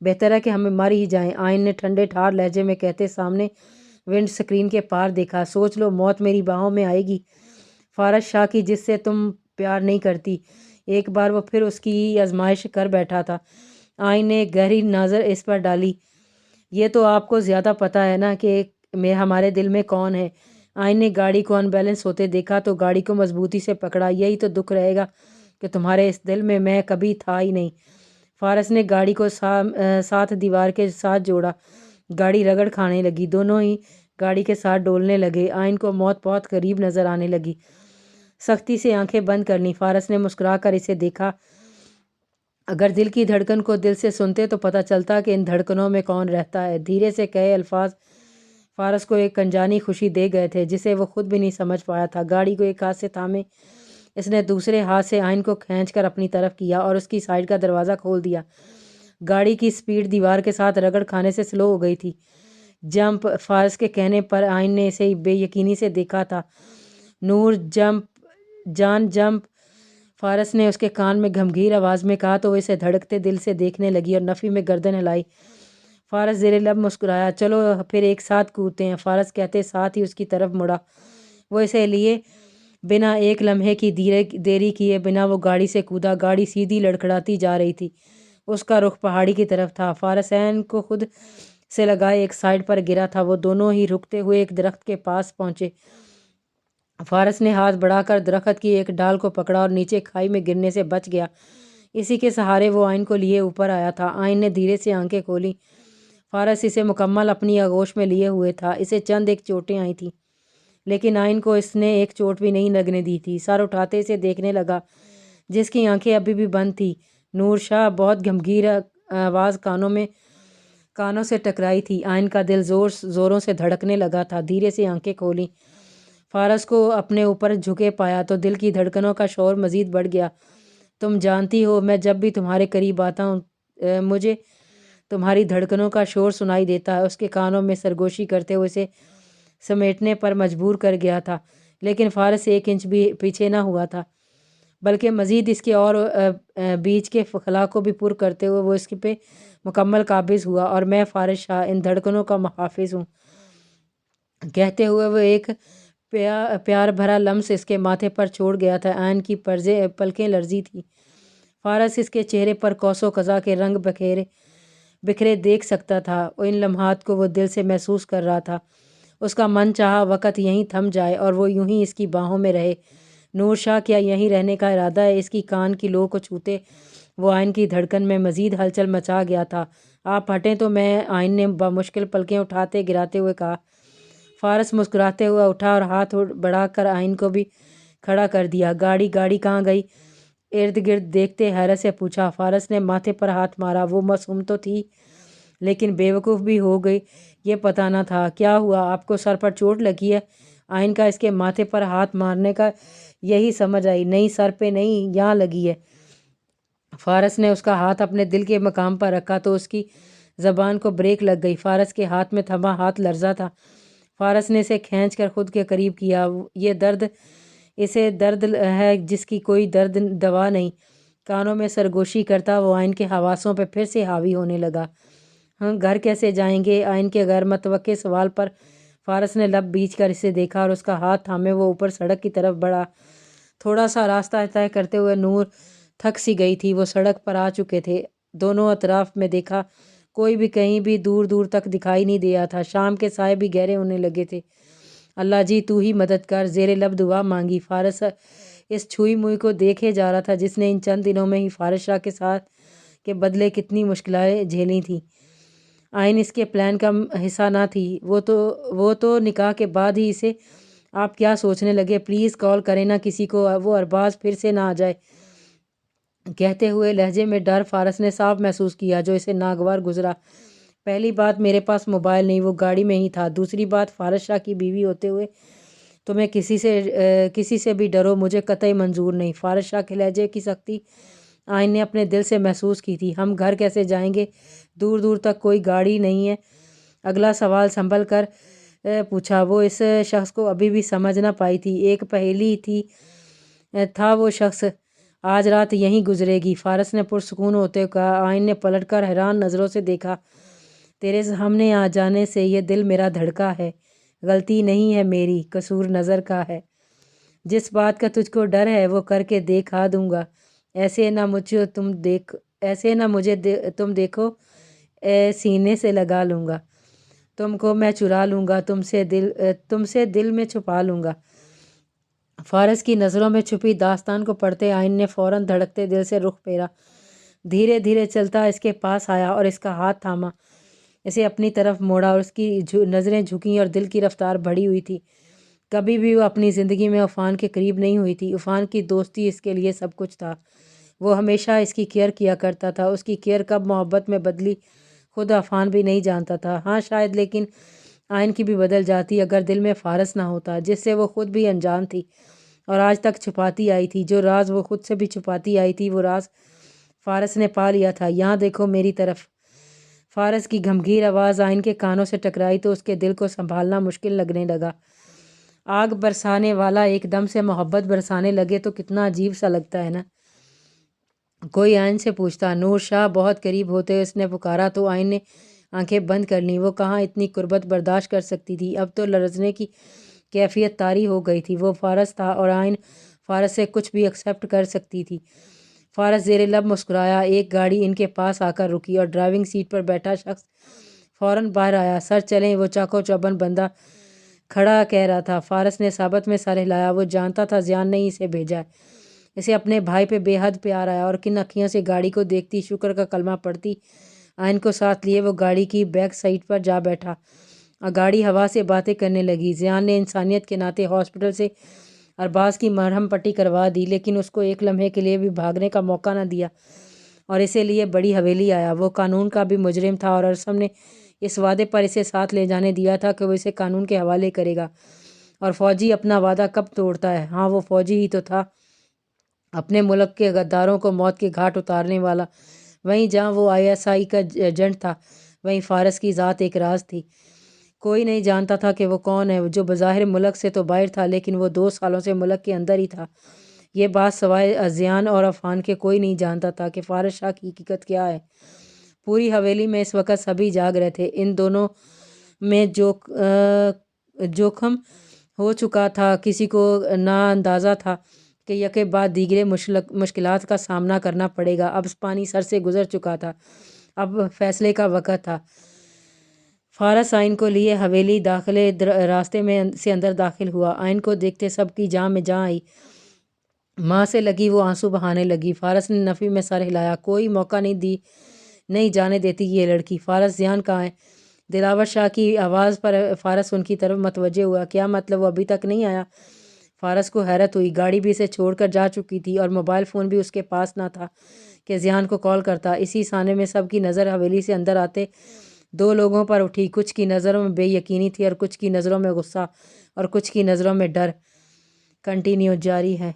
بہتر ہے کہ ہمیں مر ہی جائیں، آئین نے ٹھنڈے ٹھار لہجے میں کہتے سامنے ونڈ سکرین کے پار دیکھا۔ سوچ لو، موت میری باہوں میں آئے گی، فارس شاہ کی، جس سے تم پیار نہیں کرتی۔ ایک بار وہ پھر اس کی آزمائش کر بیٹھا تھا۔ آئین نے ایک گہری نظر اس پر ڈالی۔ یہ تو آپ کو زیادہ پتہ ہے نا کہ ہمارے دل میں کون ہے۔ آئین نے گاڑی کو ان بیلنس ہوتے دیکھا تو گاڑی کو مضبوطی سے پکڑا۔ یہی تو دکھ رہے گا کہ تمہارے اس دل میں کبھی تھا ہی نہیں۔ فارس نے گاڑی کو ساتھ دیوار کے ساتھ جوڑا۔ گاڑی رگڑ کھانے لگی، دونوں ہی گاڑی کے ساتھ ڈولنے لگے۔ آئین کو موت بہت قریب نظر آنے لگی۔ سختی سے آنکھیں بند کر لیں۔ فارس نے مسکرا کر اسے دیکھا۔ اگر دل کی دھڑکن کو دل سے سنتے تو پتہ چلتا کہ ان دھڑکنوں میں کون رہتا ہے۔ دھیرے سے کہے الفاظ فارس کو ایک انجانی خوشی دے گئے تھے جسے وہ خود بھی نہیں سمجھ پایا تھا۔ گاڑی کو ایک ہاتھ سے تھامے اس نے دوسرے ہاتھ سے آئین کو کھینچ کر اپنی طرف کیا اور اس کی سائیڈ کا دروازہ کھول دیا۔ گاڑی کی سپیڈ دیوار کے ساتھ رگڑ کھانے سے سلو ہو گئی تھی۔ جمپ، فارس کے کہنے پر آئین نے اسے بے یقینی سے دیکھا تھا۔ نور، جان جمپ، فارس نے اس کے کان میں گھمگیر آواز میں کہا تو وہ اسے دھڑکتے دل سے دیکھنے لگی اور نفی میں گردن ہلائی۔ فارس زیر لب مسکرایا۔ چلو پھر ایک ساتھ کودتے ہیں، فارس کہتے ساتھ ہی اس کی طرف مڑا۔ وہ اسے لیے بنا ایک لمحے کی دیری کیے بنا وہ گاڑی سے کودا۔ گاڑی سیدھی لڑکھڑاتی جا رہی تھی، اس کا رخ پہاڑی کی طرف تھا۔ فارس عین کو خود سے لگائے ایک سائیڈ پر گرا تھا۔ وہ دونوں ہی رکتے ہوئے ایک درخت کے پاس پہنچے۔ فارس نے ہاتھ بڑھا کر درخت کی ایک ڈال کو پکڑا اور نیچے کھائی میں گرنے سے بچ گیا۔ اسی کے سہارے وہ آئین کو لیے اوپر آیا تھا۔ آئین نے دھیرے سے آنکھیں کھولیں۔ فارس اسے مکمل اپنی آغوش میں لیے ہوئے تھا۔ اسے چند ایک چوٹیں آئی تھیں لیکن آئین کو اس نے ایک چوٹ بھی نہیں لگنے دی تھی۔ سر اٹھاتے اسے دیکھنے لگا جس کی آنکھیں ابھی بھی بند تھیں۔ نور شاہ، بہت گھمگیر آواز کانوں سے ٹکرائی تھی۔ آئین کا دل زوروں سے دھڑکنے لگا تھا۔ دھیرے سے آنکھیں کھولیں۔ فارس کو اپنے اوپر جھکے پایا تو دل کی دھڑکنوں کا شور مزید بڑھ گیا۔ تم جانتی ہو، میں جب بھی تمہارے قریب آتا ہوں مجھے تمہاری دھڑکنوں کا شور سنائی دیتا ہے۔ اس کے کانوں میں سرگوشی کرتے ہوئے اسے سمیٹنے پر مجبور کر گیا تھا لیکن فارس ایک انچ بھی پیچھے نہ ہوا تھا بلکہ مزید اس کے اور بیچ کے خلا کو بھی پر کرتے ہوئے وہ اس پہ مکمل قابض ہوا۔ اور میں فارس شاہ ان دھڑکنوں کا محافظ ہوں، کہتے ہوئے وہ ایک پیار بھرا لمس اس کے ماتھے پر چھوڑ گیا تھا۔ آئین کی پلکیں لرزی تھی۔ فارس اس کے چہرے پر قوس و قزح کے رنگ بکھرے دیکھ سکتا تھا۔ ان لمحات کو وہ دل سے محسوس کر رہا تھا۔ اس کا من چاہا وقت یہیں تھم جائے اور وہ یوں ہی اس کی باہوں میں رہے۔ نور شاہ، کیا یہیں رہنے کا ارادہ ہے؟ اس کی کان کی لو کو چھوتے وہ آئین کی دھڑکن میں مزید ہلچل مچا گیا تھا۔ آپ ہٹیں تو میں، آئین نے بمشکل پلکیں اٹھاتے گراتے ہوئے کہا۔ فارس مسکراتے ہوئے اٹھا اور ہاتھ بڑھا کر آئین کو بھی کھڑا کر دیا۔ گاڑی کہاں گئی؟ ارد گرد دیکھتے حیرت سے پوچھا۔ فارس نے ماتھے پر ہاتھ مارا۔ وہ معصوم تو تھی لیکن بیوقوف بھی ہو گئی۔ یہ پتہ نہ تھا کیا ہوا، آپ کو سر پر چوٹ لگی ہے؟ آئین کا اس کے ماتھے پر ہاتھ مارنے کا یہی سمجھ آئی۔ نہیں، سر پہ نہیں، یہاں لگی ہے۔ فارس نے اس کا ہاتھ اپنے دل کے مقام پر رکھا تو اس کی زبان کو بریک لگ گئی۔ فارس کے ہاتھ میں تھما ہاتھ لرزا تھا۔ فارس نے اسے کھینچ کر خود کے قریب کیا۔ یہ درد ہے جس کی کوئی درد دوا نہیں۔ کانوں میں سرگوشی کرتا وہ آئین کے حواسوں پہ پھر سے حاوی ہونے لگا۔ گھر کیسے جائیں گے؟ آئین کے غیر متوقع سوال پر فارس نے لب بیچ کر اسے دیکھا اور اس کا ہاتھ تھامے وہ اوپر سڑک کی طرف بڑھا۔ تھوڑا سا راستہ طے کرتے ہوئے نور تھک سی گئی تھی۔ وہ سڑک پر آ چکے تھے۔ دونوں اطراف میں دیکھا، کوئی بھی کہیں بھی دور تک دکھائی نہیں دیا تھا۔ شام کے سائے بھی گہرے ہونے لگے تھے۔ اللہ جی تو ہی مدد کر، زیر لب دعا مانگی۔ فارس اس چھوئی موئی کو دیکھے جا رہا تھا جس نے ان چند دنوں میں ہی فارس شاہ کے ساتھ کے بدلے کتنی مشکلیں جھیلی تھیں۔ آئین اس کے پلان کا حصہ نہ تھی۔ وہ تو نکاح کے بعد ہی اسے آپ کیا سوچنے لگے؟ پلیز کال کریں نا کسی کو، وہ ارباز پھر سے نہ آ جائے۔ کہتے ہوئے لہجے میں ڈر فارس نے صاف محسوس کیا جو اسے ناگوار گزرا۔ پہلی بات، میرے پاس موبائل نہیں، وہ گاڑی میں ہی تھا۔ دوسری بات، فارس شاہ کی بیوی ہوتے ہوئے تمہیں کسی سے بھی ڈرو مجھے قطعی منظور نہیں۔ فارس شاہ کے لہجے کی سختی آئین نے اپنے دل سے محسوس کی تھی۔ ہم گھر کیسے جائیں گے؟ دور تک کوئی گاڑی نہیں ہے۔ اگلا سوال سنبھل کر پوچھا۔ وہ اس شخص کو ابھی بھی سمجھ نہ پائی تھی۔ ایک پہیلی تھا وہ شخص، آج رات یہیں گزرے گی۔ فارس نے پرسکون ہوتے کہا۔ آئین نے پلٹ کر حیران نظروں سے دیکھا۔ تیرے سامنے آ جانے سے یہ دل میرا دھڑکا ہے۔ غلطی نہیں ہے میری، قصور نظر کا ہے۔ جس بات کا تجھ کو ڈر ہے وہ کر کے دکھا دوں گا۔ ایسے نہ مجھے تم دیکھو، سینے سے لگا لوں گا۔ تم کو میں چرا لوں گا، تم سے دل میں چھپا لوں گا۔ فارس کی نظروں میں چھپی داستان کو پڑھتے آئین نے فوراً دھڑکتے دل سے رخ پھیرا۔ دھیرے دھیرے چلتا اس کے پاس آیا اور اس کا ہاتھ تھاما، اسے اپنی طرف موڑا اور اس کی نظریں جھکیں اور دل کی رفتار بڑھی ہوئی تھی۔ کبھی بھی وہ اپنی زندگی میں عفان کے قریب نہیں ہوئی تھی۔ عفان کی دوستی اس کے لیے سب کچھ تھا۔ وہ ہمیشہ اس کی کیئر کیا کرتا تھا۔ اس کی کیئر کب محبت میں بدلی خود عفان بھی نہیں جانتا تھا۔ ہاں شاید، لیکن آئین کی بھی بدل جاتی اگر دل میں فارس نہ ہوتا، جس سے وہ خود بھی انجان تھی اور آج تک چھپاتی آئی تھی۔ جو راز وہ خود سے بھی چھپاتی آئی تھی، وہ راز فارس نے پا لیا تھا۔ یہاں دیکھو میری طرف۔ فارس کی گھمگیر آواز آئین کے کانوں سے ٹکرائی تو اس کے دل کو سنبھالنا مشکل لگنے لگا۔ آگ برسانے والا ایک دم سے محبت برسانے لگے تو کتنا عجیب سا لگتا ہے نا۔ کوئی آئین سے پوچھتا۔ نور شاہ بہت قریب ہوتے اس نے پکارا تو آئین نے آنکھیں بند کر لیں۔ وہ کہاں اتنی قربت برداشت کر سکتی تھی؟ اب تو لرزنے کی کیفیت طاری ہو گئی تھی۔ وہ فارس تھا اور آئین فارس سے کچھ بھی ایکسیپٹ کر سکتی تھی۔ فارس زیر لب مسکرایا۔ ایک گاڑی ان کے پاس آ کر رکی اور ڈرائیونگ سیٹ پر بیٹھا شخص فوراً باہر آیا۔ سر چلیں، وہ چاقو چوبند بندہ کھڑا کہہ رہا تھا۔ فارس نے ثابت میں سر ہلایا۔ وہ جانتا تھا زیان نے ہی اسے بھیجا ہے۔ اسے اپنے بھائی پہ بے حد پیار آیا اور کن اکھیوں سے گاڑی کو دیکھتی شکر کا کلمہ پڑھتی آئین کو ساتھ لیے وہ گاڑی کی بیک سیٹ پر جا بیٹھا اور گاڑی ہوا سے باتیں کرنے لگی۔ زیان نے انسانیت کے ناطے ہاسپٹل سے ارباز کی مرہم پٹی کروا دی، لیکن اس کو ایک لمحے کے لیے بھی بھاگنے کا موقع نہ دیا اور اسی لیے بڑی حویلی آیا۔ وہ قانون کا بھی مجرم تھا اور ارسم نے اس وعدے پر اسے ساتھ لے جانے دیا تھا کہ وہ اسے قانون کے حوالے کرے گا۔ اور فوجی اپنا وعدہ کب توڑتا ہے؟ ہاں، وہ فوجی ہی تو تھا، اپنے ملک کے غداروں کو موت کے گھاٹ اتارنے والا۔ وہیں جہاں وہ ISI کا ایجنٹ تھا، وہیں فارس کی ذات ایک راز تھی۔ کوئی نہیں جانتا تھا کہ وہ کون ہے، جو بظاہر ملک سے تو باہر تھا لیکن وہ 2 سالوں سے ملک کے اندر ہی تھا۔ یہ بات سوائے زیان اور عفان کے کوئی نہیں جانتا تھا کہ فارس شاہ کی حقیقت کیا ہے۔ پوری حویلی میں اس وقت سبھی جاگ رہے تھے۔ ان دونوں میں جوخم ہو چکا تھا۔ کسی کو نہ اندازہ تھا کہ یکے بعد دیگرے مشکلات کا سامنا کرنا پڑے گا۔ اب پانی سر سے گزر چکا تھا، اب فیصلے کا وقت تھا۔ فارس آئین کو لیے حویلی داخلے راستے میں سے اندر داخل ہوا۔ آئین کو دیکھتے سب کی جاں میں جاں آئی۔ ماں سے لگی وہ آنسو بہانے لگی۔ فارس نے نفی میں سر ہلایا۔ کوئی موقع نہیں جانے دیتی یہ لڑکی۔ فارس، زیان کہاں ہے؟ دلاور شاہ کی آواز پر فارس ان کی طرف متوجہ ہوا۔ کیا مطلب، وہ ابھی تک نہیں آیا؟ فارس کو حیرت ہوئی۔ گاڑی بھی اسے چھوڑ کر جا چکی تھی اور موبائل فون بھی اس کے پاس نہ تھا کہ زیان کو کال کرتا۔ اسی سانے میں سب کی نظر حویلی سے اندر آتے 2 لوگوں پر اٹھی۔ کچھ کی نظروں میں بے یقینی تھی اور کچھ کی نظروں میں غصہ اور کچھ کی نظروں میں ڈر۔ کنٹینیو جاری ہے۔